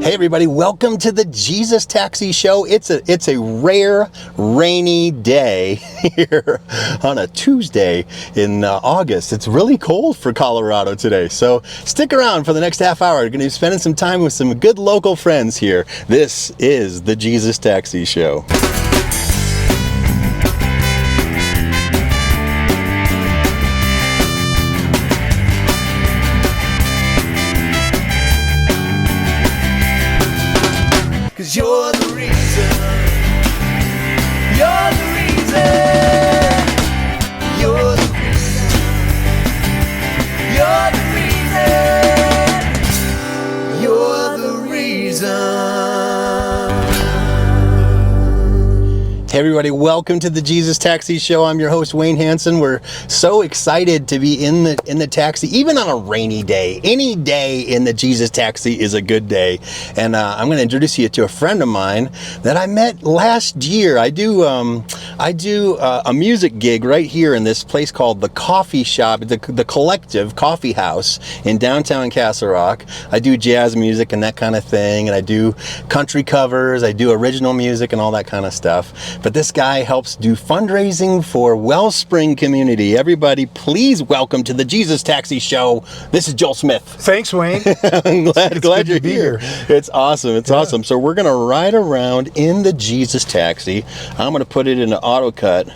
Hey everybody, welcome to the Jesus Taxi Show. It's a rare rainy day here on a Tuesday in August. It's really cold for Colorado today, so stick around for the next half hour. We're going to be spending some time with some good local friends here. This is the Jesus Taxi Show. You're the reason. You're the reason. You're the reason. You're the reason. You're the reason. Hey everybody, welcome to the Jesus Taxi Show. I'm your host, Wayne Hanson. We're so excited to be in the taxi, even on a rainy day. Any day in the Jesus Taxi is a good day. And I'm going to introduce you to a friend of mine that I met last year. I do a music gig right here in this place called the Coffee Shop, the Collective Coffee House in downtown Castle Rock. I do jazz music and that kind of thing, and I do country covers, I do original music and all that kind of stuff. But this guy helps do fundraising for Wellspring Community. Everybody, please welcome to the Jesus Taxi Show. This is Joel Smith. Thanks, Wayne. I'm glad you're here. It's awesome. It's awesome. So we're going to ride around in the Jesus Taxi. I'm going to put it into auto cut.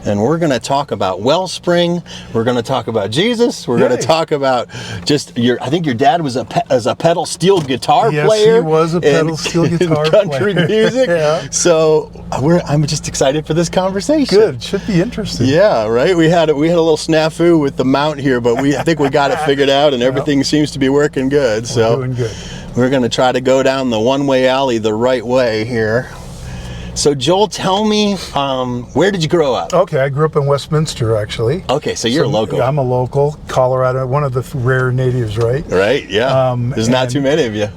And we're going to talk about Wellspring. We're going to talk about Jesus. We're going to talk about just I think your dad was a pedal steel guitar player. Yes, he was a pedal steel guitar country player. music. Yeah. So I'm just excited for this conversation. Good. Should be interesting. Yeah, right. We had a little snafu with the mount here, but I think we got it figured out, and everything seems to be working good. We're doing good. We're going to try to go down the one-way alley the right way here. So Joel, tell me, where did you grow up? Okay, I grew up in Westminster, actually. Okay, so you're a local. I'm a local, Colorado, one of the rare natives, right? Right, yeah. There's not too many of you.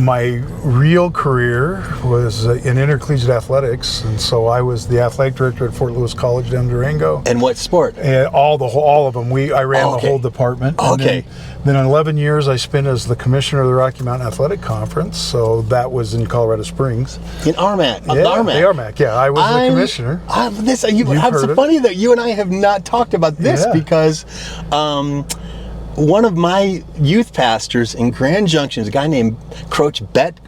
My real career was in intercollegiate athletics, and so I was the athletic director at Fort Lewis College down in Durango. And what sport? And all of them. I ran the whole department. Okay. Then 11 years I spent as the commissioner of the Rocky Mountain Athletic Conference, so that was in Colorado Springs. In Armac. The Armac, yeah. I was the commissioner. It's funny that you and I have not talked about this because one of my youth pastors in Grand Junction is a guy named Coach Brett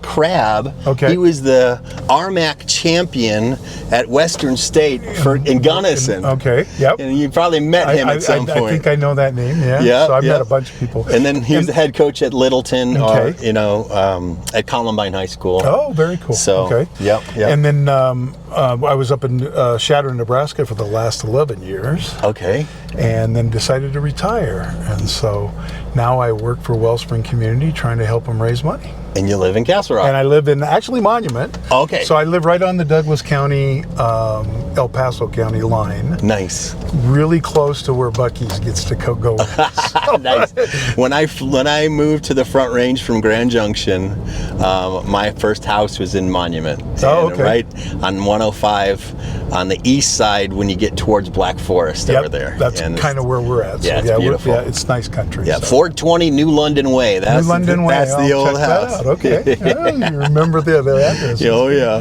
Crabb. Okay. He was the Armac champion at Western State in Gunnison. Okay, yep. And you probably met him at some point. I think I know that name, yeah. So I've met a bunch of people. And then he was the head coach at Littleton, at Columbine High School. Oh, very cool. So, okay. Yep. And then I was up in Chadron, Nebraska for the last 11 years. Okay. And then decided to retire. And so now I work for Wellspring Community trying to help them raise money. And you live in Castle Rock. And I live in Monument. Okay. So I live right on the Douglas County, El Paso County line. Nice. Really close to where Buc-ee's gets to go. Nice. When I moved to the Front Range from Grand Junction, my first house was in Monument. And right on 105 on the east side when you get towards Black Forest over there. That's kind of where we're at. So it's beautiful. It's nice country. Yeah, 420 New London Way. That's the old house. Okay. You remember the address. Oh yeah.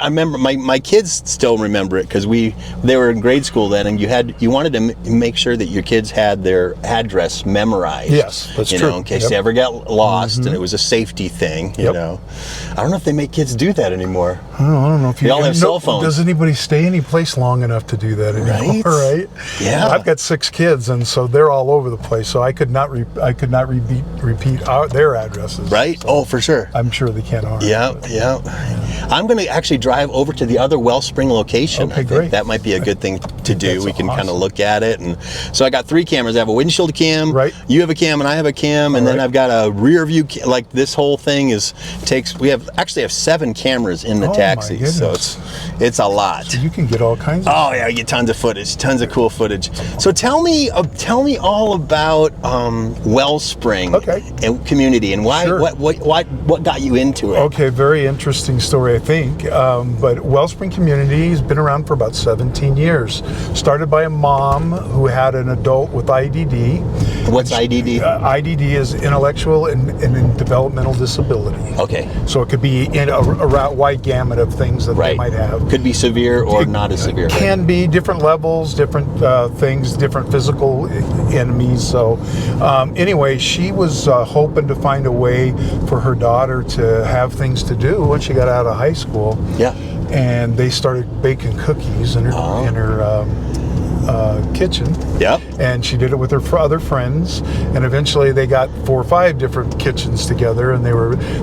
I remember my kids still remember it because they were in grade school then, and you wanted to make sure that your kids had their address memorized. Yes, that's true. In case they ever got lost, and it was a safety thing. You know, I don't know if they make kids do that anymore. I don't know if they all have cell phones. Does anybody stay any place long enough to do that anymore? Right? Yeah. I've got 6 kids, and so they're all over the place. So I could not repeat their addresses. Right? So oh, for sure. I'm sure they can't harm. Yeah. I'm going to actually drive over to the other Wellspring location. Okay, great. That might be a good thing to do. That's we can kind of awesome. look at it. And so I got 3 cameras. I have a windshield cam. Right. You have a cam and I have a cam. And then I've got a rear view. Like this whole thing we actually have 7 cameras in the taxi. My so it's a lot. So you can get all kinds of Oh yeah, you get tons of footage, tons of cool footage. So tell me all about Wellspring and community and why. Sure. What got you into it? Okay, very interesting story, I think. But Wellspring Community has been around for about 17 years. started by a mom who had an adult with IDD. What's IDD? IDD is intellectual and developmental disability. Okay. So it could be in a wide gamut of things that they might have. Could be severe or not as severe. Can be different levels, different things, different physical enemies. So anyway, she was hoping to find a way for her daughter to have things to do when she got out of high school. Yeah. And they started baking cookies in her kitchen. Yep. And she did it with her other friends, and eventually they got 4 or 5 different kitchens together, and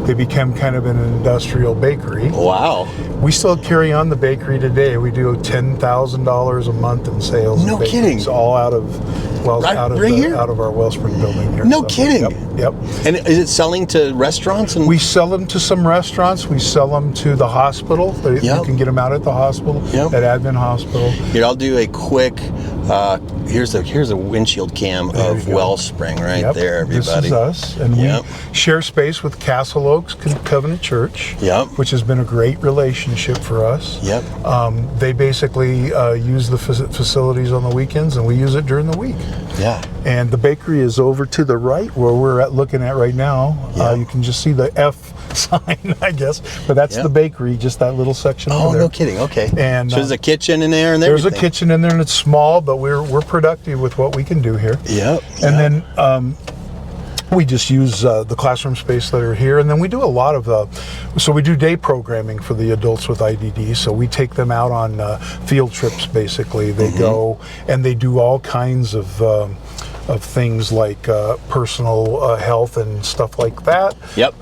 they became kind of an industrial bakery. Wow. We still carry on the bakery today. We do $10,000 a month in sales. No kidding. It's all out of out of our Wellspring building here. No kidding. Yep. And is it selling to restaurants? And we sell them to some restaurants. We sell them to the hospital. You can get them out at the hospital, at Advent Hospital. Here, I'll do a quick. Here's a windshield cam of Wellspring right there, everybody. This is us, and we share space with Castle Oaks Covenant Church, which has been a great relationship for us. They basically use the facilities on the weekends, and we use it during the week. Yeah. And the bakery is over to the right where we're looking at right now. You can just see the F sign, I guess, but that's the bakery, just that little section over there. No kidding. Okay. And so there's a kitchen in there and everything. There's a kitchen in there, and it's small, but we're productive with what we can do here. And then we just use the classroom space that are here, and then we do a lot of so we do day programming for the adults with IDD. So we take them out on field trips. Basically, they go and they do all kinds of things like personal health and stuff like that.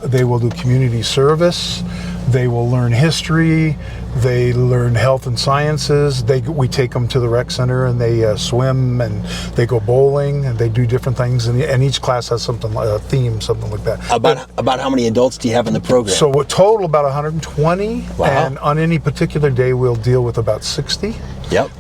They will do community service. They will learn history. They learn health and sciences. We take them to the rec center, and they swim, and they go bowling, and they do different things. And each class has something like a theme, something like that. About how many adults do you have in the program? So a total about 120. Wow. And on any particular day, we'll deal with about 60.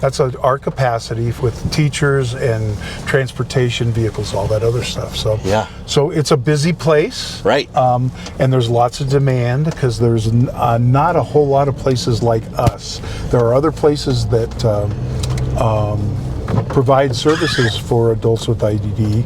That's our capacity with teachers and transportation vehicles, all that other stuff. So so it's a busy place, right? And there's lots of demand because there's not a whole lot of places like us. There are other places that provide services for adults with IDD,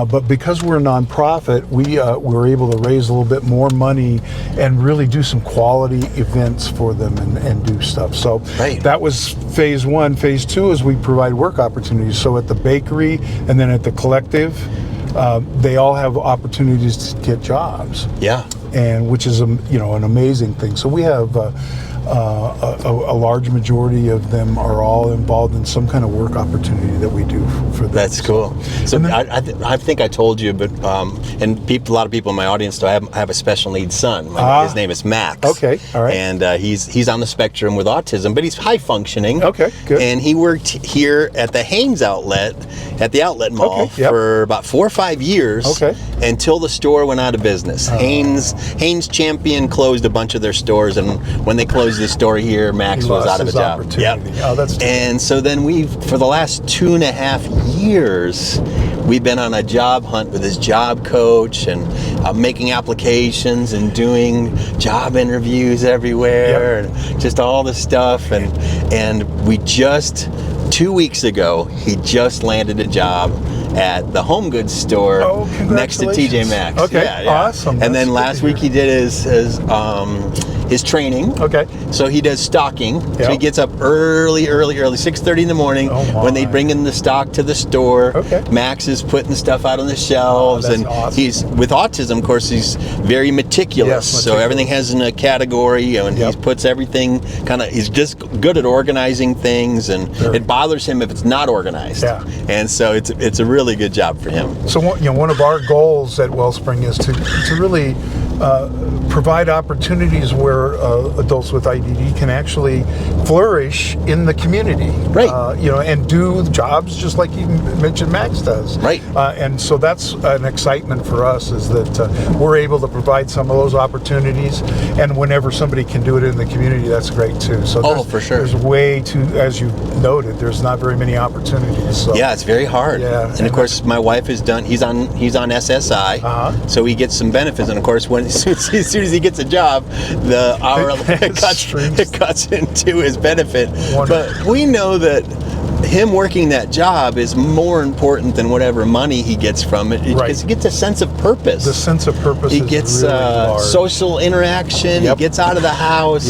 but because we're a nonprofit, we're able to raise a little bit more money and really do some quality events for them and do stuff. So that was phase 1. Phase 2 is we provide work opportunities. So at the bakery and then at the collective, they all have opportunities to get jobs. And which is an amazing thing. So we have a large majority of them are all involved in some kind of work opportunity that we do for them. That's cool. So I think I told you, but and a lot of people in my audience know I have a special needs son. His name is Max. Okay, all right. And he's on the spectrum with autism, but he's high functioning. Okay, good. And he worked here at the Haynes outlet, at the outlet mall for about 4 or 5 years. Until the store went out of business. Haynes Champion closed a bunch of their stores, and when they closed the store here, Max was out of a job. Oh, that's true. And so then for the last 2.5 years, we've been on a job hunt with his job coach and making applications and doing job interviews everywhere and just all this stuff. And we just 2 weeks ago, he just landed a job at the home goods store next to TJ Maxx. Awesome. And then last week he did his training. So he does stocking. So he gets up early, 6:30 in the morning when they bring in the stock to the store. Max is putting stuff out on the shelves, and he's with autism. Of course, he's very meticulous. So everything has in a category, and he puts everything he's just good at organizing things, and it bothers him if it's not organized. And so it's a really good job for him. So one of our goals at Wellspring is to really provide opportunities where adults with IDD can actually flourish in the community, and do jobs just like you mentioned Max does, and so that's an excitement for us, is that we're able to provide some of those opportunities, and whenever somebody can do it in the community, that's great too. So for sure, there's way too, as you noted, there's not very many opportunities. So. It's very hard. And of course, my wife is done. He's on SSI, so he gets some benefits, and of course, as soon as he gets a job, the hour it cuts into his benefit. But we know that him working that job is more important than whatever money he gets from it, because he gets a sense of purpose. The sense of purpose. He gets really large. social interaction. He gets out of the house.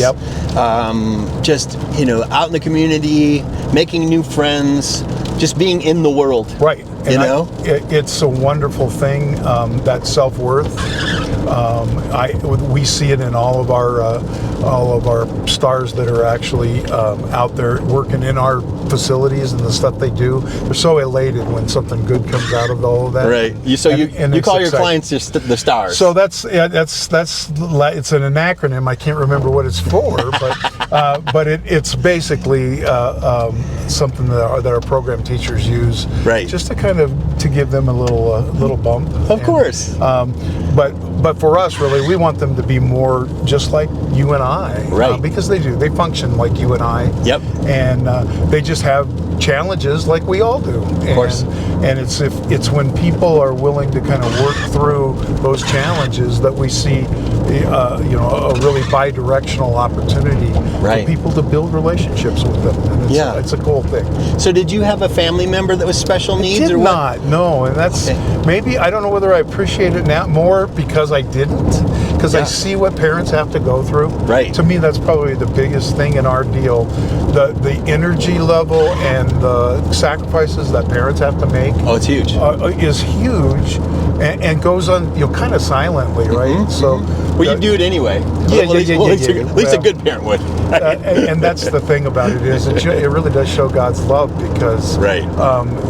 Just out in the community, making new friends, just being in the world. Right. And it's a wonderful thing. That self-worth. We see it in all of our stars that are actually out there working in our facilities and the stuff they do. They're so elated when something good comes out of all of that. Right. You call your clients just the stars. So that's it's an acronym. I can't remember what it's for, but it's basically something that our program teachers use. Right. Just to kind of to give them a little bump. Of course. But for us, really, we want them to be more just like you and I. Right. Because they do. They function like you and I. Yep. And they just have challenges like we all do. Of course. And it's when people are willing to kind of work through those challenges that we see a really bi-directional opportunity for people to build relationships with them. And it's a cool thing. So did you have a family member that was special needs? Or not, no. And that's maybe, I don't know whether I appreciate it now more because I didn't, because I see what parents have to go through. Right. To me, that's probably the biggest thing in our deal. The energy level and the sacrifices that parents have to make. Oh, it's huge. Is huge and goes on, kind of silently, right? Mm-hmm. So. Well, you do it anyway. At least a good parent would. And that's the thing about it is it really does show God's love, because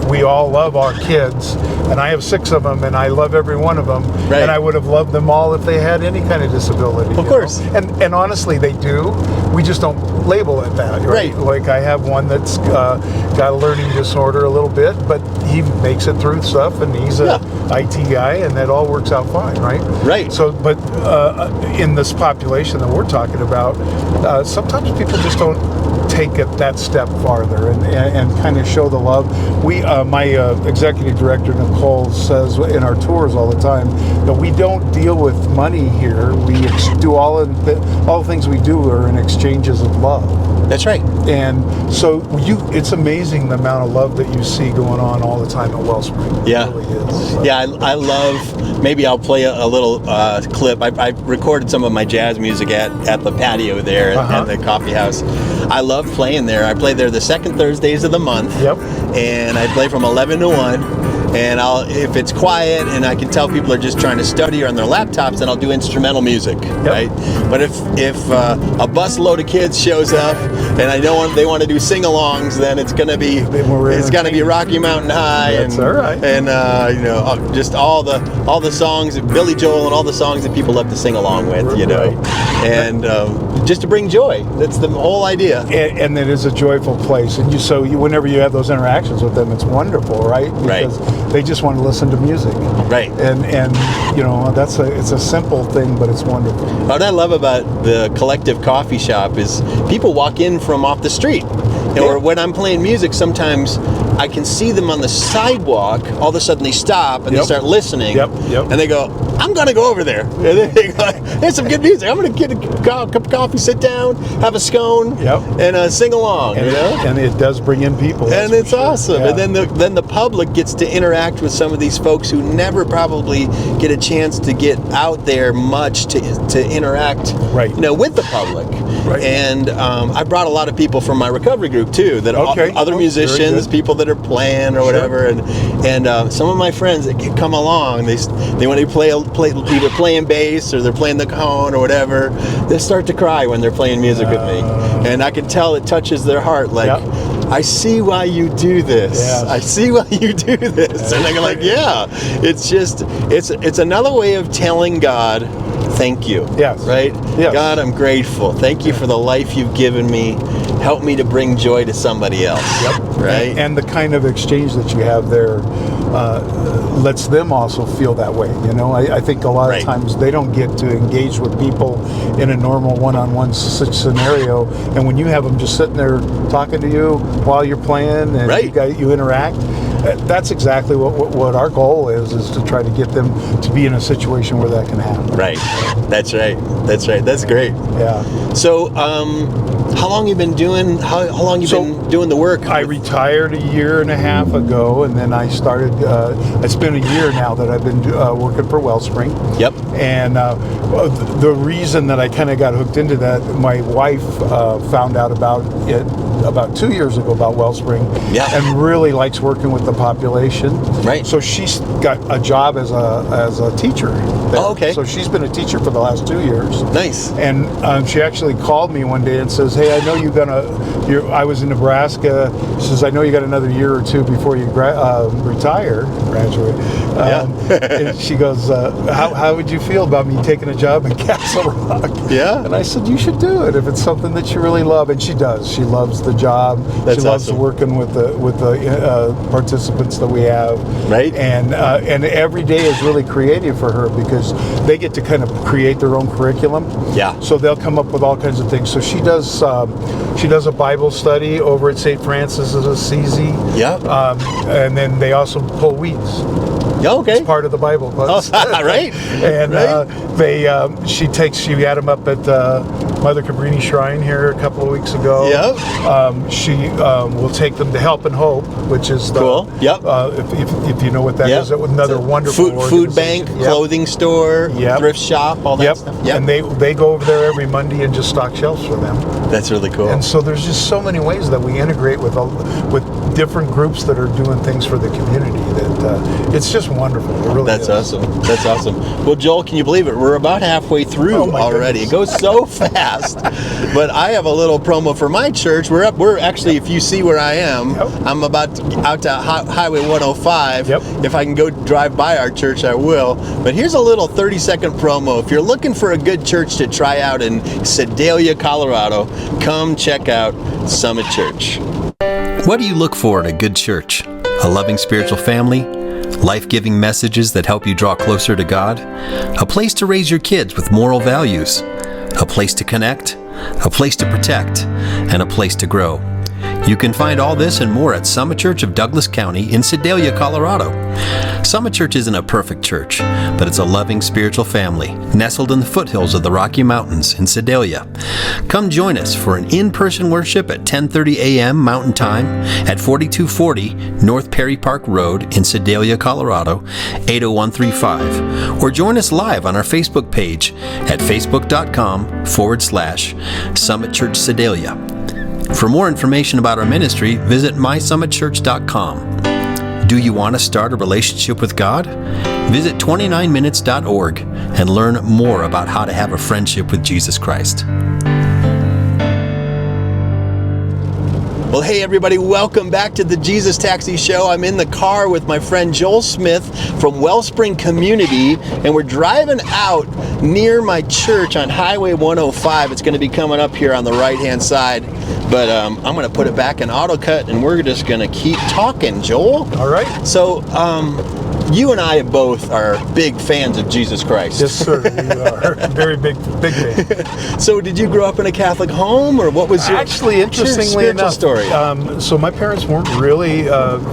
we all love our kids, and I have 6 of them, and I love every one of them, and I would have loved them all if they had any kind of disability. Of course. And honestly, they do. We just don't label it that, right? Like I have one that's got a learning disorder a little bit, but he makes it through stuff, and he's a IT guy, and that all works out fine, right? Right. So, but in this population that we're talking about, sometimes people just don't take it that step farther and kind of show the love. My executive director Nicole says in our tours all the time that we don't deal with money here. We do all the things we do are in exchanges of love. That's right. And so it's amazing the amount of love that you see going on all the time at Wellspring. Yeah. It really is. So. Yeah, I love, maybe I'll play a little clip. I recorded some of my jazz music at the patio there at the coffee house. I love playing there. I play there the second Thursdays of the month. Yep. And I play from 11 to 1. And if it's quiet and I can tell people are just trying to study or on their laptops, then I'll do instrumental music, right? But if a bus load of kids shows up and I know they want to do sing-alongs, then it's gonna be Rocky Mountain High. That's all right. And just all the songs, Billy Joel and all the songs that people love to sing along with, and just to bring joy. That's the whole idea. And it is a joyful place, and whenever you have those interactions with them, it's wonderful, right? Because they just want to listen to music, right? And it's a simple thing, but it's wonderful. What I love about the Collective Coffee Shop is people walk in from off the street. Or when I'm playing music, sometimes I can see them on the sidewalk. All of a sudden, they stop and they start listening. And they go, "I'm going to go over there." And then they go, "There's some good music. I'm going to get a cup of coffee, sit down, have a scone, and sing along." And it does bring in people. And it's awesome. Yeah. And then the public gets to interact with some of these folks who never probably get a chance to get out there much to interact, with the public. Right. And I brought a lot of people from my recovery group too, that other musicians, people that are playing or whatever, and some of my friends that come along, they want to play either playing bass or they're playing the cajon or whatever. They start to cry when they're playing music with me, and I can tell it touches their heart. Like, I see why you do this. Yes. I see why you do this, and they're like, it's another way of telling God, thank you. Yes. Right? Yes. God, I'm grateful. Thank you for the life you've given me. Help me to bring joy to somebody else. Yep. Right? And the kind of exchange that you have there lets them also feel that way. I think a lot of times they don't get to engage with people in a normal one-on-one scenario. And when you have them just sitting there talking to you while you're playing and you interact, that's exactly what our goal is to try to get them to be in a situation where that can happen. Right. That's right. That's great. Yeah. So, how long you been doing? How long you been doing the work? I retired a year and a half ago, and then I started. It's been a year now that I've been working for Wellspring. Yep. And the reason that I kind of got hooked into that, my wife found out about it about 2 years ago about Wellspring, and really likes working with the population. Right. So she's got a job as a teacher there. Oh, okay. So she's been a teacher for the last 2 years. Nice. And she actually called me one day and says, "Hey, I know I was in Nebraska." She says, "I know you got another year or two before you graduate." And she goes, "How would you feel about me taking a job in Castle Rock?" Yeah. And I said, "You should do it if it's something that you really love." And she does. She loves the job. That's she loves awesome. working with the participants that we have. Right. And every day is really creative for her because they get to kind of create their own curriculum. Yeah. So they'll come up with all kinds of things. So she does a Bible study over at St. Francis of Assisi. Yeah. And then they also pull weeds. Yeah, okay. It's part of the Bible. Right. And Right. she had them up at Mother Cabrini Shrine here a couple of weeks ago. Yep. She will take them to Help and Hope, which is the, Cool. Yep. If you know what that is, another wonderful food bank, organization. Yep. clothing store, Yep. thrift shop, all that Yep. stuff. Yep. And they go over there every Monday and just stock shelves for them. That's really cool. And so there's just so many ways that we integrate with different groups that are doing things for the community that it's just wonderful. It really That's is. awesome. That's awesome. Well, Joel, can you believe it? We're about halfway through Oh, my already. goodness. It goes so fast. But I have a little promo for my church. We're actually, if you see where I am, Yep. I'm about out to Highway 105. Yep. If I can go drive by our church, I will. But here's a little 30-second promo. If you're looking for a good church to try out in Sedalia, Colorado, come check out Summit Church. What do you look for in a good church? A loving spiritual family? Life-giving messages that help you draw closer to God? A place to raise your kids with moral values? A place to connect? A place to protect? And a place to grow? You can find all this and more at Summit Church of Douglas County in Sedalia, Colorado. Summit Church isn't a perfect church, but it's a loving spiritual family nestled in the foothills of the Rocky Mountains in Sedalia. Come join us for an in-person worship at 10:30 a.m. Mountain Time at 4240 North Perry Park Road in Sedalia, Colorado, 80135, or join us live on our Facebook page at facebook.com/Summit Church Sedalia. For more information about our ministry, visit mysummitchurch.com. Do you want to start a relationship with God? Visit 29minutes.org and learn more about how to have a friendship with Jesus Christ. Well, hey everybody, welcome back to the Jesus Taxi Show. I'm in the car with my friend Joel Smith from Wellspring Community, and we're driving out near my church on Highway 105. It's going to be coming up here on the right-hand side, but I'm going to put it back in auto cut, and we're just going to keep talking, Joel. All right. So, you and I both are big fans of Jesus Christ. Yes, sir. We are very big fan. So, did you grow up in a Catholic home, or what was your Actually, interestingly spiritual enough, story? So my parents weren't really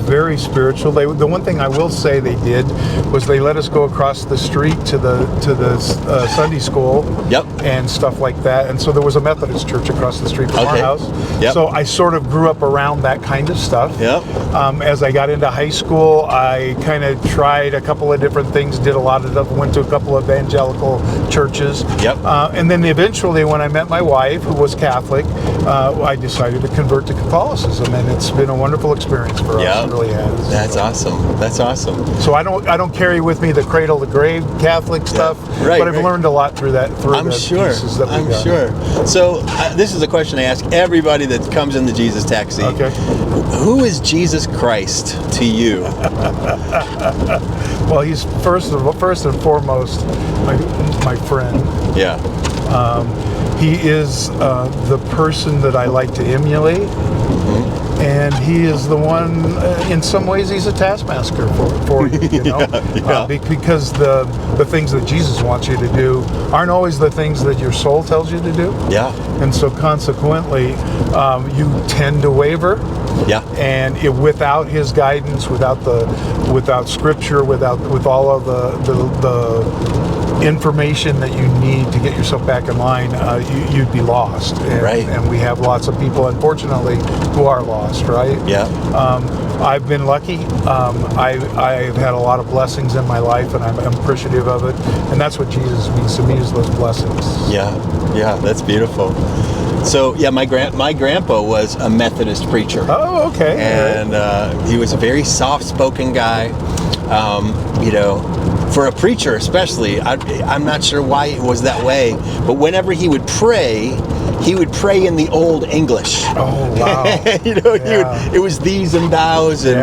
very spiritual. The one thing I will say they did was they let us go across the street to the Sunday school. Yep. And stuff like that. And so there was a Methodist church across the street from our Okay. house. Yep. So I sort of grew up around that kind of stuff. Yep. As I got into high school, I kind of tried a couple of different things, did a lot of stuff, went to a couple of evangelical churches. Yep. And then eventually, when I met my wife, who was Catholic, I decided to convert to Catholicism, and it's been a wonderful experience for us. Yeah. It really has. That's awesome. That's awesome. So I don't carry with me the cradle to grave Catholic stuff, Right, but I've right. learned a lot through that. I'm the sure. pieces that we I'm got. sure. So this is a question I ask everybody that comes in the Jesus Taxi. Okay. Who is Jesus Christ to you? Well, he's first and foremost my friend. Yeah. He is the person that I like to emulate. and he is the one. In some ways, he's a taskmaster for you. You know, because the things that Jesus wants you to do aren't always the things that your soul tells you to do. Yeah. And so consequently, you tend to waver. Yeah. And without his guidance, without Scripture, with all of the information that you need to get yourself back in line, you'd be lost. And, right. And we have lots of people, unfortunately, who are lost. Right. Yeah. I've been lucky. I've had a lot of blessings in my life, and I'm appreciative of it. And that's what Jesus means to me, is those blessings. Yeah. Yeah. That's beautiful. So yeah, my grandpa was a Methodist preacher. Oh, okay. And he was a very soft-spoken guy. You know, for a preacher especially, I'm not sure why it was that way, but whenever he would pray in the Old English. Oh, wow. You know, it was these and thous and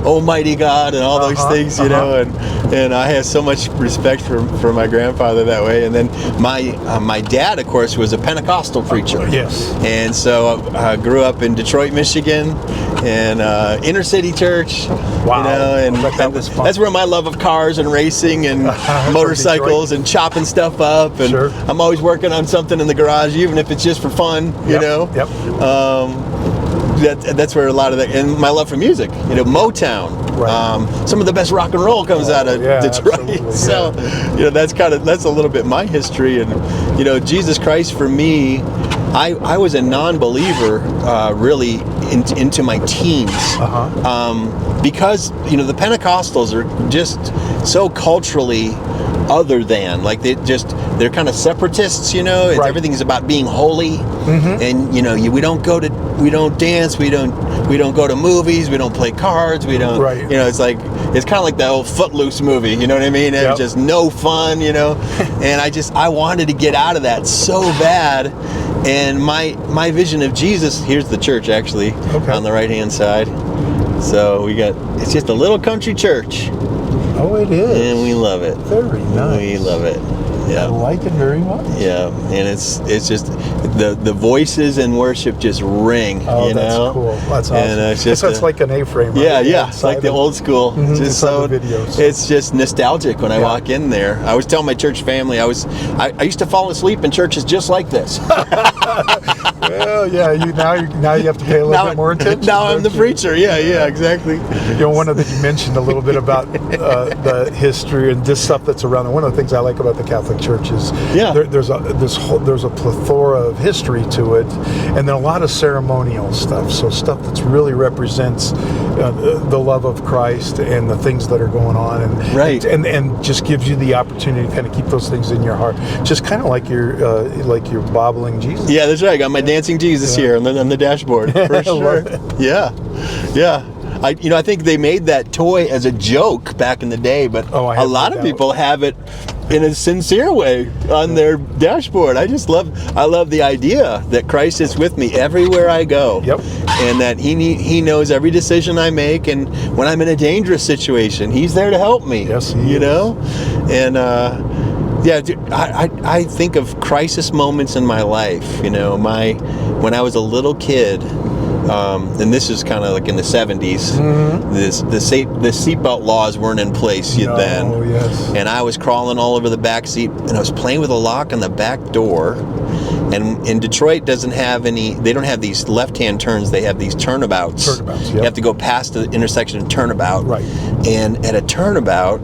Almighty God and all those things, you know, and I have so much respect for my grandfather that way. And then my dad, of course, was a Pentecostal preacher. Yes. And so I grew up in Detroit, Michigan, and inner city church. Wow. You know, and that was fun. that's where my love of cars and racing and motorcycles and chopping stuff up. And Sure. I'm always working on something in the garage, even if it's just for fun, you know. Yep. That's where a lot of that, and my love for music, you know, Motown. Right. Some of the best rock and roll comes out of Detroit. Absolutely. So, you know, that's a little bit my history. And, you know, Jesus Christ for me, I was a non-believer really into my teens. Because, you know, the Pentecostals are just so culturally other than, like, they're kind of separatists, you know. Right. Everything's about being holy. And, you know, we don't dance, we don't go to movies, we don't play cards, we don't, Right. you know, it's kind of like that old Footloose movie, you know what I mean? It was just no fun, you know. And I wanted to get out of that so bad. And my vision of Jesus, here's the church actually, on the right hand side. So it's just a little country church. Oh, it is. And we love it. Very nice. We love it. Yeah. I like it very much. Yeah, and it's just the voices in worship just ring. Oh, you that's know? cool. That's awesome. And it's just it's like an A-frame. yeah, Right? yeah. It's like the old school. Just the videos. It's just nostalgic when I walk in there. I always tell my church family I used to fall asleep in churches just like this. Well, yeah. Now you have to pay a little bit more attention. Now I'm the preacher. Yeah, exactly. You know, you mentioned a little bit about the history and this stuff that's around there. One of the things I like about the Catholic Church is there's a plethora of history to it, and then a lot of ceremonial stuff. So stuff that's really represents the love of Christ and the things that are going on, and just gives you the opportunity to kind of keep those things in your heart, just kind of like you're bobbling Jesus. Yeah, that's right. I got my dancing Jesus here on the dashboard for sure. Yeah. I think they made that toy as a joke back in the day, but a lot of people have it in a sincere way on their dashboard. I love the idea that Christ is with me everywhere I go. Yep. And that he knows every decision I make, and when I'm in a dangerous situation, he's there to help me. Yes, you know? And I think of crisis moments in my life. You know, when I was a little kid, and this is kind of like in the 70s. The seatbelt laws weren't in place then. Oh, yes. And I was crawling all over the back seat, and I was playing with a lock on the back door. And in Detroit they don't have these left-hand turns, they have these turnabouts. Yep. You have to go past the intersection and turnabout. Right. And at a turnabout,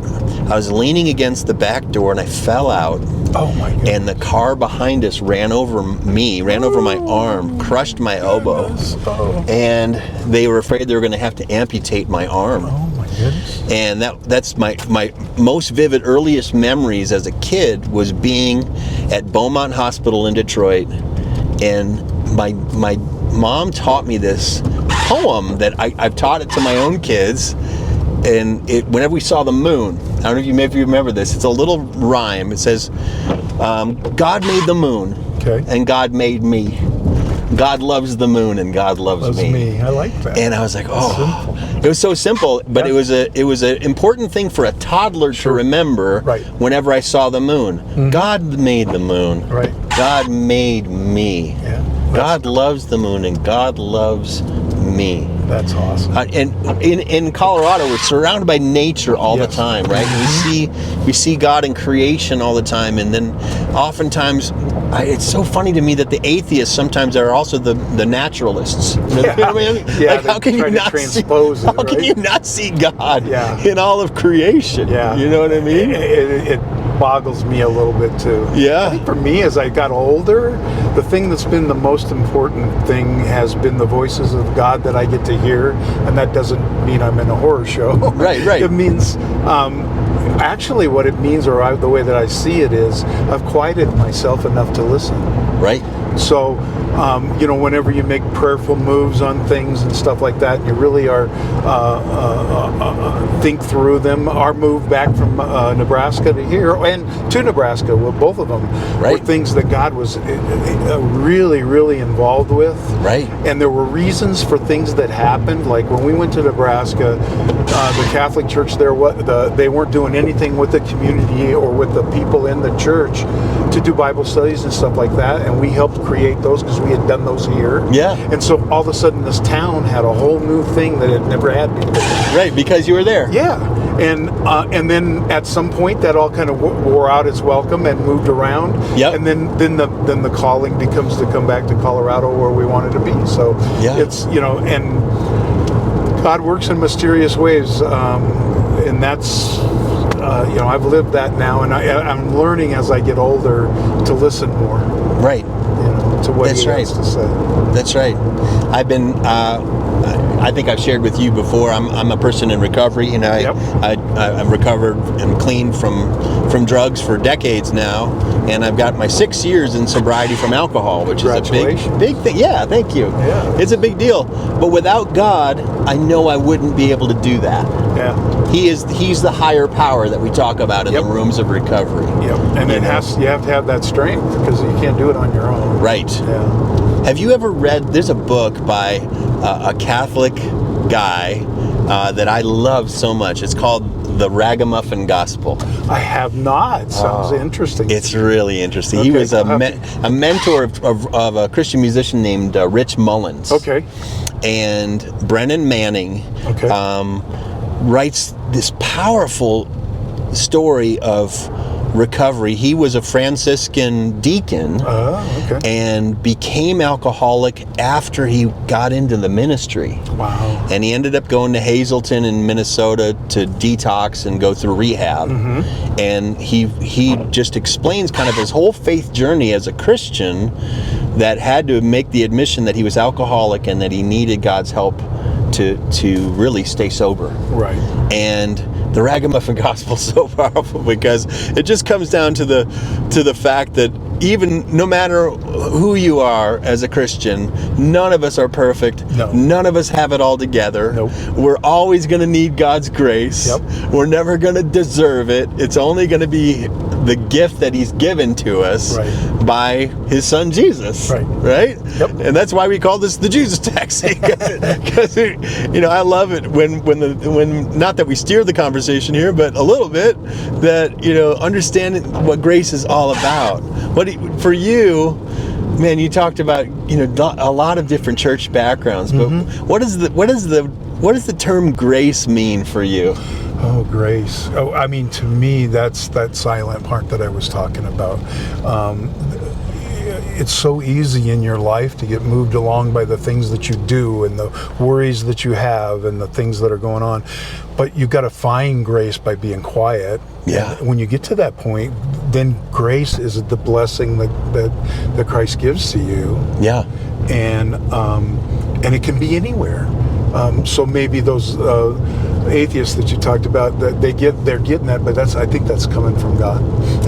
I was leaning against the back door and I fell out. Oh my God. And the car behind us ran over my arm, crushed my elbow. And they were afraid they were going to have to amputate my arm. Oh my goodness. And that's my most vivid, earliest memories as a kid was being at Beaumont Hospital in Detroit. And my mom taught me this poem that I've taught it to my own kids. And whenever we saw the moon, I don't know if you maybe remember this, it's a little rhyme. It says, God made the moon, and God made me. God loves the moon, and God loves me. I like that. And I was like, it was so simple, but it was an important thing for a toddler to remember. Right. Whenever I saw the moon. God made the moon. Right. God made me. Yeah. God loves the moon, and God loves me. That's awesome. And in Colorado, we're surrounded by nature all the time, right? And we see God in creation all the time, and then oftentimes it's so funny to me that the atheists sometimes are also the naturalists. You know what I mean? Yeah, like, how can you not transpose how can you not see God Yeah. in all of creation? Yeah. You know what I mean? It boggles me a little bit too. Yeah. I think for me, as I got older, the thing that's been the most important thing has been the voices of God that I get to hear, and that doesn't mean I'm in a horror show. Right. It means, actually what it means, or the way that I see it is, I've quieted myself enough to listen. Right. So, whenever you make prayerful moves on things and stuff like that, you really are think through them. Our move back from Nebraska to here, and to Nebraska, well, both of them were things that God was really, really involved with. Right. And there were reasons for things that happened. Like when we went to Nebraska, the Catholic Church there, they weren't doing anything with the community or with the people in the church to do Bible studies and stuff like that, and we helped create those because we had done those here. Yeah. And so all of a sudden this town had a whole new thing that it never had before. Right, because you were there. Yeah. And then at some point that all kind of wore out its welcome and moved around. Yep. And then the calling becomes to come back to Colorado where we wanted to be. So it's, and God works in mysterious ways, and that's I've lived that now, and I'm learning as I get older to listen more. Right. To what he has to say. That's right. I've been. I think I've shared with you before. I'm a person in recovery, and I've recovered and clean from drugs for decades now, and I've got my 6 years in sobriety from alcohol, which is a big thing. Yeah, thank you. Yeah. It's a big deal. But without God, I know I wouldn't be able to do that. Yeah. He's the higher power that we talk about in the rooms of recovery. Yep. And you have to have that strength because you can't do it on your own. Right. Yeah. Have you ever read, there's a book by a Catholic guy that I love so much. It's called The Ragamuffin Gospel. I have not. Sounds interesting. It's really interesting. Okay, He was a mentor of a Christian musician named Rich Mullins. Okay. And Brennan Manning writes this powerful story of recovery. He was a Franciscan deacon and became alcoholic after he got into the ministry. Wow. And he ended up going to Hazleton in Minnesota to detox and go through rehab. And he just explains kind of his whole faith journey as a Christian that had to make the admission that he was alcoholic and that he needed God's help to really stay sober. Right. And the Ragamuffin Gospel is so powerful because it just comes down to the fact that even no matter who you are as a Christian, none of us are perfect. No. None of us have it all together. Nope. We're always going to need God's grace. Yep. We're never going to deserve it. It's only going to be the gift that He's given to us by His Son Jesus. Right? Yep. And that's why we call this the Jesus Taxi. Because I love it when not that we steer the conversation here, but a little bit that understanding what grace is all about. But for you, man, you talked about a lot of different church backgrounds, but what does the term grace mean for you? Oh, grace. Oh, I mean, to me, that's that silent part that I was talking about. It's so easy in your life to get moved along by the things that you do and the worries that you have and the things that are going on. But you've got to find grace by being quiet. Yeah. And when you get to that point, then grace is the blessing that Christ gives to you. Yeah. And it can be anywhere. So maybe those atheists that you talked about, that they're getting that, but I think that's coming from God.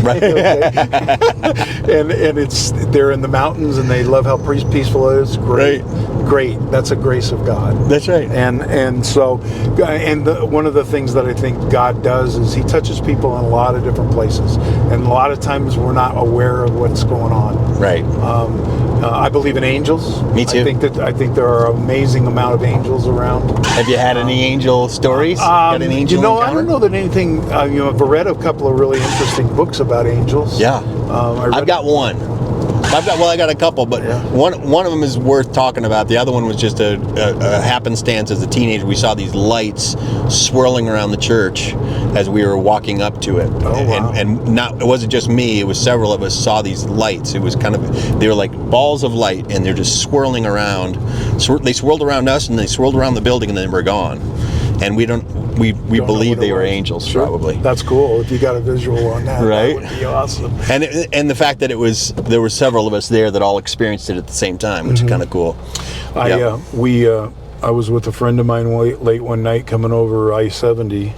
Right. and they're in the mountains and they love how peaceful it is. Great. That's a grace of God. That's right. And so one of the things that I think God does is He touches people in a lot of different places, and a lot of times we're not aware of what's going on. Right. I believe in angels. Me too. I think there are an amazing amount of angels around. Have you had any angel stories? Had an angel encounter? I don't know that anything. I've read a couple of really interesting books about angels. Yeah. I've got one. I got a couple, but one of them is worth talking about. The other one was just a happenstance. As a teenager, we saw these lights swirling around the church as we were walking up to it. Oh, wow. And it wasn't just me, it was several of us saw these lights. It was they were like balls of light, and they're just swirling around. So they swirled around us, and they swirled around the building, and then we're gone. And we believe they were angels, sure. probably. That's cool. If you got a visual on that, right? That would be awesome. And the fact that there were several of us there that all experienced it at the same time, which is kind of cool. I was with a friend of mine late one night coming over I-70,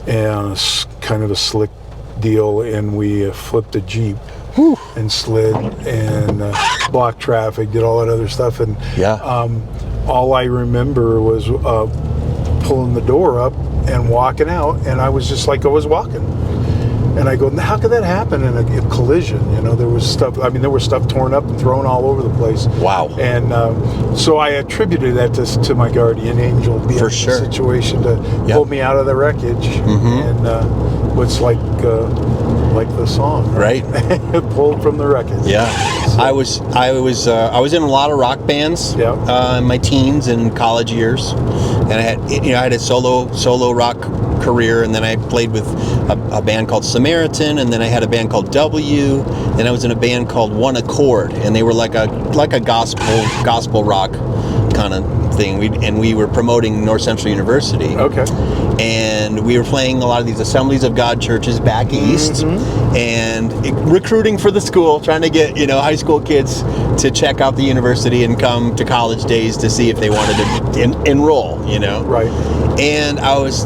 and it's kind of a slick deal, and we flipped a Jeep. And slid and blocked traffic, did all that other stuff, and all I remember was pulling the door up and walking out, and I was just like I was walking, and I go, how could that happen in a collision? There was stuff. I mean, there was stuff torn up and thrown all over the place. Wow. And so I attributed that to my guardian angel being in the situation to pull me out of the wreckage, and what's like the song, right? Pulled from the wreckage. Yeah. So, I was in a lot of rock bands in my teens and college years, and I had a solo rock career, and then I played with a band called Samaritan, and then I had a band called W, and I was in a band called One Accord, and they were like a gospel rock kind of thing. We were promoting North Central University. Okay. And we were playing a lot of these Assemblies of God churches back east, and recruiting for the school, trying to get high school kids to check out the university and come to college days to see if they wanted to enroll. Right. And I was,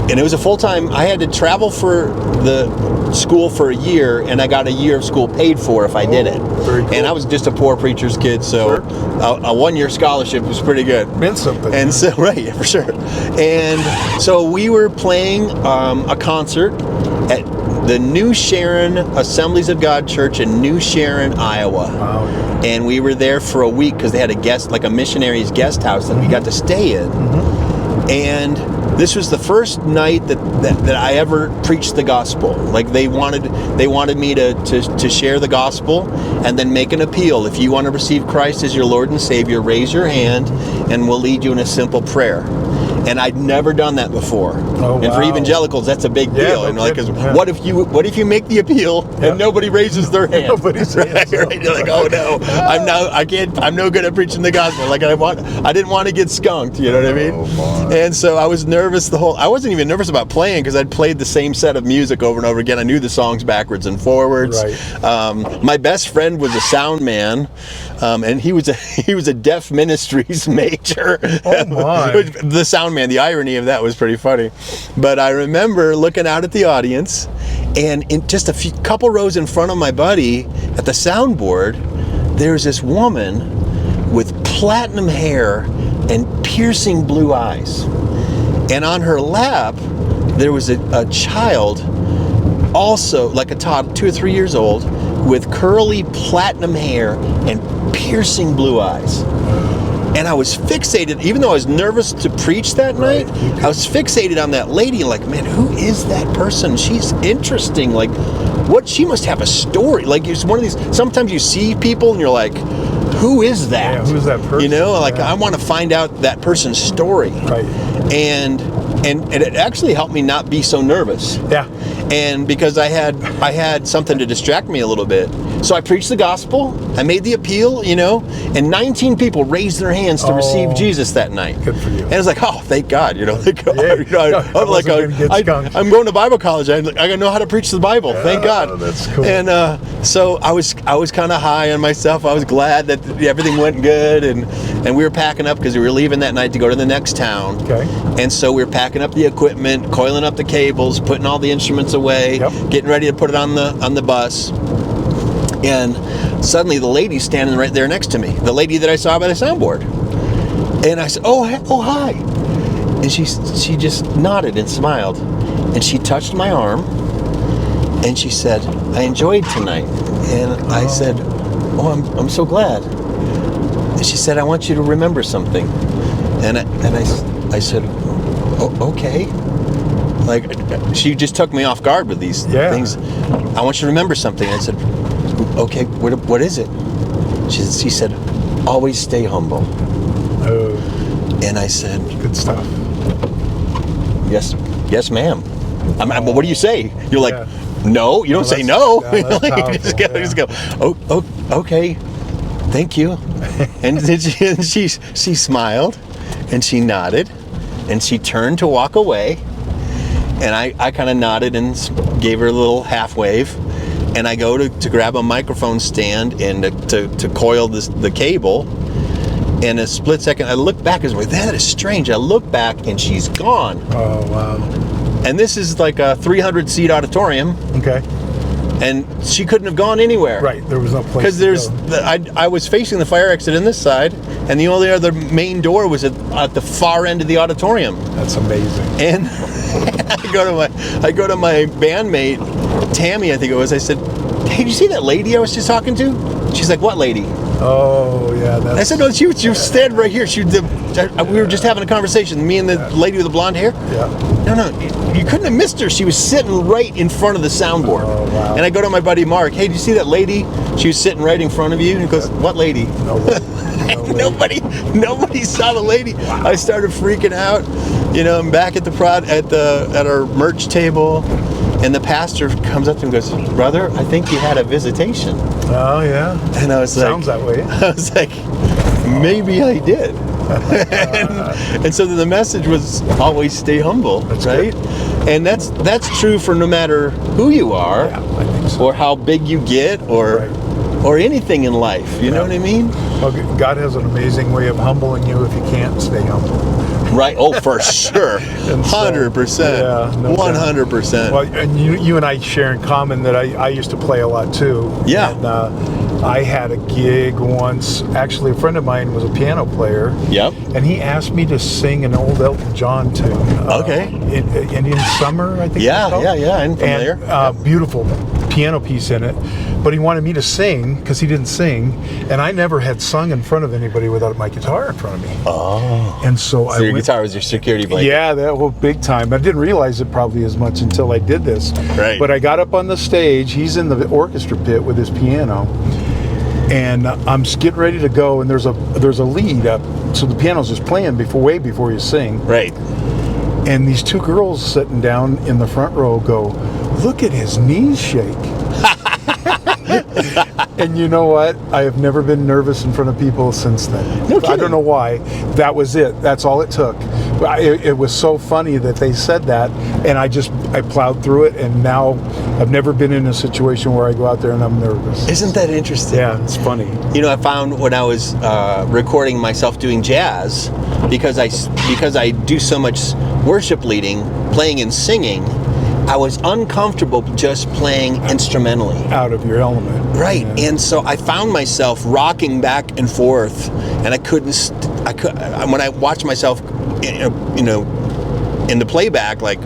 and it was a full-time. I had to travel for the school for a year, and I got a year of school paid for if I did it. Very cool. And I was just a poor preacher's kid, so a one-year scholarship was pretty good. Meant something. And so, right, for sure. And so we were playing a concert at the New Sharon Assemblies of God Church in New Sharon, Iowa. Wow. And we were there for a week because they had a missionary's guest house that we got to stay in. And this was the first night that I ever preached the gospel. Like they wanted me to share the gospel and then make an appeal. If you want to receive Christ as your Lord and Savior, raise your hand and we'll lead you in a simple prayer. And I'd never done that before. Oh, and for evangelicals, that's a big deal. And what if you make the appeal and nobody raises their hand? Nobody's right? You're like, oh no, I'm no good at preaching the gospel. Like I didn't want to get skunked. You know what I mean? Oh, and so I was nervous I wasn't even nervous about playing because I'd played the same set of music over and over again. I knew the songs backwards and forwards. Right. My best friend was a sound man, and he was a deaf ministries major. Oh my! The sound man. The irony of that was pretty funny. But I remember looking out at the audience, and in just couple rows in front of my buddy at the soundboard, there's this woman with platinum hair and piercing blue eyes. And on her lap, there was a child, also like a toddler, 2 or 3 years old, with curly platinum hair and piercing blue eyes. And I was fixated, even though I was nervous to preach that night, I was fixated on that lady, like, man, who is that person? She's interesting. Like, she must have a story. Like, it's one of these, sometimes you see people and you're like, who is that? Yeah, who's that person? I want to find out that person's story. Right. And it actually helped me not be so nervous. Yeah. And because I had something to distract me a little bit. So I preached the gospel, I made the appeal, and 19 people raised their hands to receive Jesus that night. Good for you. And it's like, oh, thank God, I'm going to Bible college. I know how to preach the Bible. Thank God. That's cool. And so I was kind of high on myself. I was glad that everything went good, and we were packing up because we were leaving that night to go to the next town. Okay. And so we were packing up the equipment, coiling up the cables, putting all the instruments away, getting ready to put it on the bus. And suddenly the lady's standing right there next to me, the lady that I saw by the soundboard. And I said, oh hi. And she just nodded and smiled. And she touched my arm, and she said, I enjoyed tonight. And I said, oh, I'm so glad. And she said, I want you to remember something. And I said, oh, okay. Like, she just took me off guard with these things. I want you to remember something. I said, okay, what is it? She said, always stay humble. And I said, Good stuff. yes, ma'am. But what do you say? You're like, no, you don't say no. Yeah, that's just go, oh, okay, thank you. And then she smiled, and she nodded, and she turned to walk away, and I kind of nodded and gave her a little half wave, and I go to grab a microphone stand and to coil the cable. In a split second, I look back and I was like, that is strange. I look back and she's gone. Oh, wow. And this is like a 300-seat auditorium. Okay. And she couldn't have gone anywhere. Right, there was no place Because to go. I was facing the fire exit in this side, and the only other main door was at the far end of the auditorium. That's amazing. And I go to my bandmate, Tammy, I think it was. I said, hey, did you see that lady I was just talking to? She's like, what lady? Oh, yeah. That's, I said, no, she was standing right here. We were just having a conversation, me and the lady with the blonde hair. Yeah. No, you couldn't have missed her. She was sitting right in front of the soundboard. Oh, wow. And I go to my buddy Mark, hey, did you see that lady? She was sitting right in front of you. And he goes, what lady? No way. Nobody saw the lady. Wow. I started freaking out. I'm back at at our merch table, and the pastor comes up to me and goes, brother, I think you had a visitation. Oh, yeah. And I was Sounds that way. I was like, maybe I did. and so the message was always stay humble, That's right? good. And that's true for no matter who you are, Yeah, I think so. or how big you get, or anything in life. You know what I mean? Well, God has an amazing way of humbling you if you can't stay humble. Right. Oh, for sure. 100%. Yeah, no doubt. 100%. Well, and you and I share in common that I used to play a lot too. Yeah. And I had a gig once. Actually, a friend of mine was a piano player. Yep. And he asked me to sing an old Elton John tune. Okay. Indian Summer, I think. Yeah, it's called. yeah. I'm familiar. And beautiful piano piece in it. But he wanted me to sing because he didn't sing, and I never had sung in front of anybody without my guitar in front of me. Oh. And so your guitar was your security blanket. Yeah, that was big time. I didn't realize it probably as much until I did this. Right. But I got up on the stage. He's in the orchestra pit with his piano, and I'm getting ready to go. And there's a lead up, so the piano's just playing way before you sing. Right. And these two girls sitting down in the front row go, "Look at his knees shake." And you know what? I have never been nervous in front of people since then. No kidding. I don't know why. That was it. That's all it took. It was so funny that they said that, and I plowed through it, and now I've never been in a situation where I go out there and I'm nervous. Isn't that interesting? Yeah, it's funny. I found when I was recording myself doing jazz, because I do so much worship leading, playing and singing, I was uncomfortable just playing instrumentally. Out of your element. Right. Yeah. And so I found myself rocking back and forth, and I couldn't, when I watched myself, in the playback, like,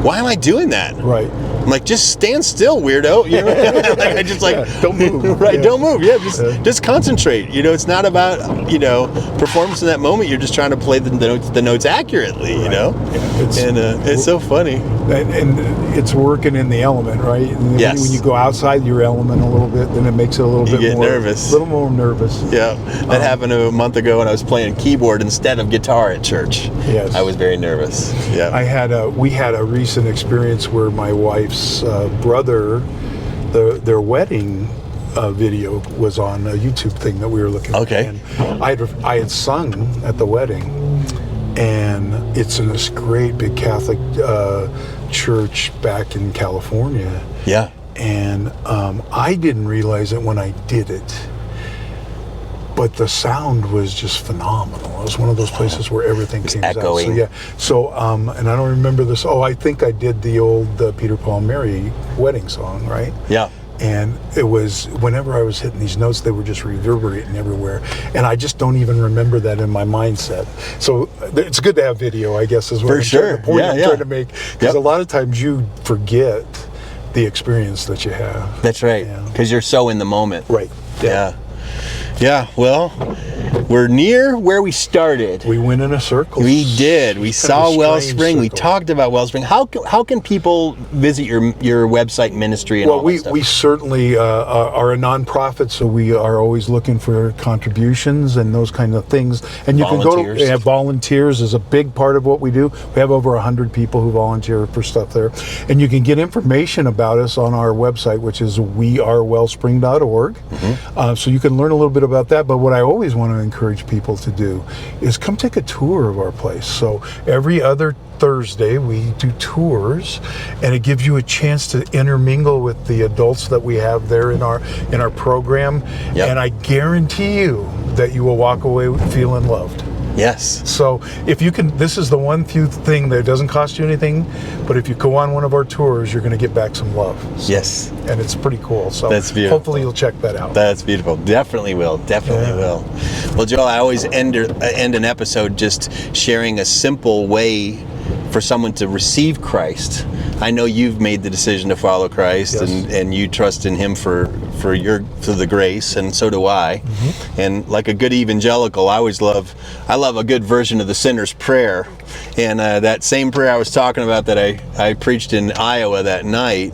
why am I doing that? Right. I'm like, just stand still, weirdo. I just don't move. Right, Yeah. don't move. Yeah, just concentrate. It's not about performance in that moment. You're just trying to play the notes accurately. Yeah, it's so funny. And it's working in the element, right? And Yes. When you go outside your element a little bit, then it makes it a little bit get more nervous. A little more nervous. Yeah, that happened a month ago when I was playing keyboard instead of guitar at church. Yes. I was very nervous. Yeah. We had a recent experience where my wife's brother, their wedding video was on a YouTube thing that we were looking at. Okay. And I had sung at the wedding, and it's in this great big Catholic church back in California. Yeah. And I didn't realize it when I did it, but the sound was just phenomenal. It was one of those places where everything came out. Echoing. So yeah. So and I don't remember this. Oh, I think I did the old Peter, Paul, Mary wedding song, right? Yeah. And it was, whenever I was hitting these notes, they were just reverberating everywhere. And I just don't even remember that in my mindset. So it's good to have video, I guess, is what For sure. the point Yeah, I'm yeah. trying to make. Because a lot of times you forget the experience that you have. That's right. Yeah. Because you're so in the moment. Right. Yeah. Yeah. Well, we're near where we started. We went in a circle. We did. We It's kind of saw a Wellspring. strange We circle. talked about Wellspring. How can people visit your website, ministry, and all Well, that stuff? we certainly are a nonprofit, so we are always looking for contributions and those kind of things. And you can go Volunteers. to volunteers is a big part of what we do. We have over 100 people who volunteer for stuff there, and you can get information about us on our website, which is wearewellspring.org. So you can learn a little bit about that. But what I always want to encourage people to do is come take a tour of our place. So every other Thursday we do tours, and it gives you a chance to intermingle with the adults that we have there in our program. Yep. And I guarantee you that you will walk away feeling loved. Yes. So if you can, this is the one few thing that doesn't cost you anything, but if you go on one of our tours, you're going to get back some love. So, Yes. and it's pretty cool. So That's beautiful. hopefully you'll check that out. That's beautiful. Definitely will. Definitely will. Well, Joel, I always end an episode just sharing a simple way for someone to receive Christ. I know you've made the decision to follow Christ, Yes. and you trust in Him for the grace, and so do I. And like a good evangelical, I love a good version of the sinner's prayer. And that same prayer I was talking about that I preached in Iowa that night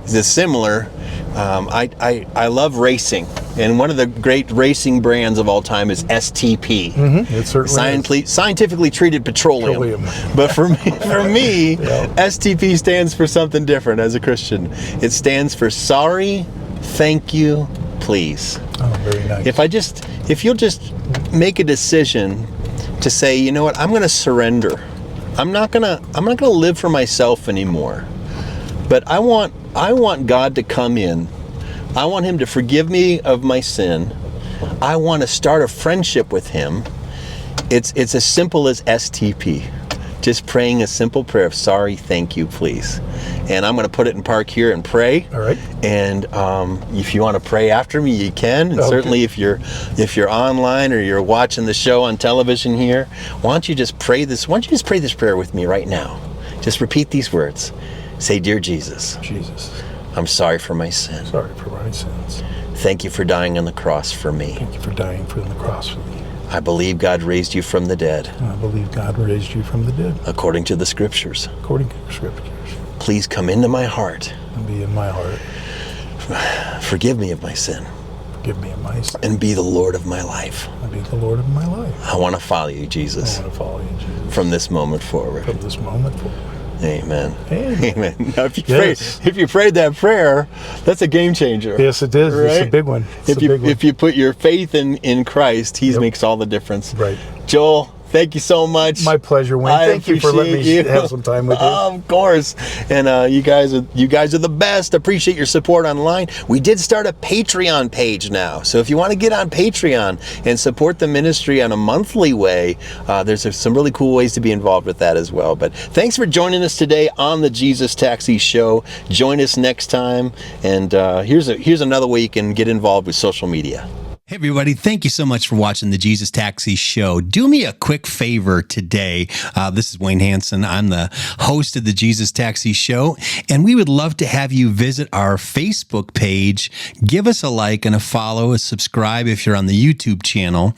is similar. I love racing, and one of the great racing brands of all time is STP. It certainly is. Scientifically treated petroleum. Petroleum. But for me, STP stands for something different as a Christian. It stands for sorry, thank you, please. Oh, very nice. If you'll just make a decision to say, you know what, I'm going to surrender. I'm not going to live for myself anymore. But I want God to come in. I want Him to forgive me of my sin. I want to start a friendship with Him. It's as simple as STP. Just praying a simple prayer of sorry, thank you, please. And I'm going to put it in park here and pray. All right. And if you want to pray after me, you can. And Okay. certainly if you're online or you're watching the show on television here, why don't you just pray this prayer with me right now? Just repeat these words. Say, dear Jesus, I'm sorry for my sin. Sorry for my sins. Thank you for dying on the cross for me. Thank you for dying on the cross for me. I believe God raised you from the dead, I believe God raised you from the dead, according to the scriptures. according to the scriptures. Please come into my heart. And be in my heart. Forgive me of my sin, Forgive me of my sin. and be the Lord of my life. And be the Lord of my life. I want to follow you, I Jesus, want to follow you, Jesus, from this moment forward. from this moment forward. Amen. Amen. Amen. Now, if Yes. you prayed that prayer, that's a game changer. Yes, it is. It's a Right? big one. It's If a big one. you put your faith in Christ, He Yep. makes all the difference. Right. Joel, thank you so much. My pleasure, Wayne. I Thank you for letting me appreciate you. have some time with you. Of course. And you guys are the best. Appreciate your support online. We did start a Patreon page now. So if you want to get on Patreon and support the ministry on a monthly way, there's some really cool ways to be involved with that as well. But thanks for joining us today on the Jesus Taxi Show. Join us next time. And here's another way you can get involved with social media. Hey everybody, thank you so much for watching the Jesus Taxi Show. Do me a quick favor today. This is Wayne Hanson. I'm the host of the Jesus Taxi Show, and we would love to have you visit our Facebook page. Give us a like and a follow, a subscribe if you're on the YouTube channel.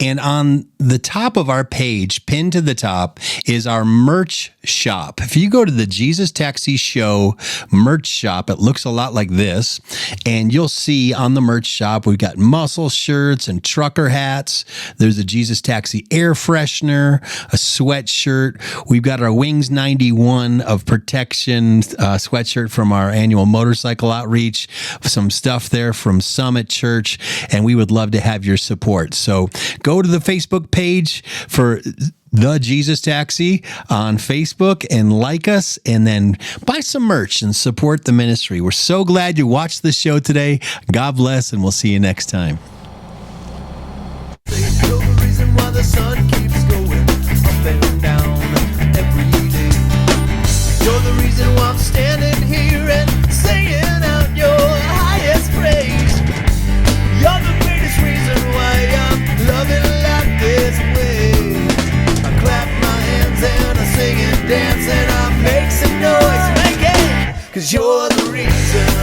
And on the top of our page, pinned to the top, is our merch shop. If you go to the Jesus Taxi Show merch shop, it looks a lot like this, and you'll see on the merch shop, we've got muscle shirts and trucker hats. There's a Jesus Taxi air freshener, a sweatshirt. We've got our Wings 91 of protection sweatshirt from our annual motorcycle outreach, some stuff there from Summit Church, and we would love to have your support. So go to the Facebook page for The Jesus Taxi on Facebook and like us, and then buy some merch and support the ministry. We're so glad you watched the show today. God bless, and we'll see you next time. You're the reason why the sun keeps going up and down every day. You're the reason why I'm standing here and singing out your highest praise. You're the greatest reason why I'm loving life this way. I clap my hands and I sing and dance and I make some noise, make it, 'cause you're the reason.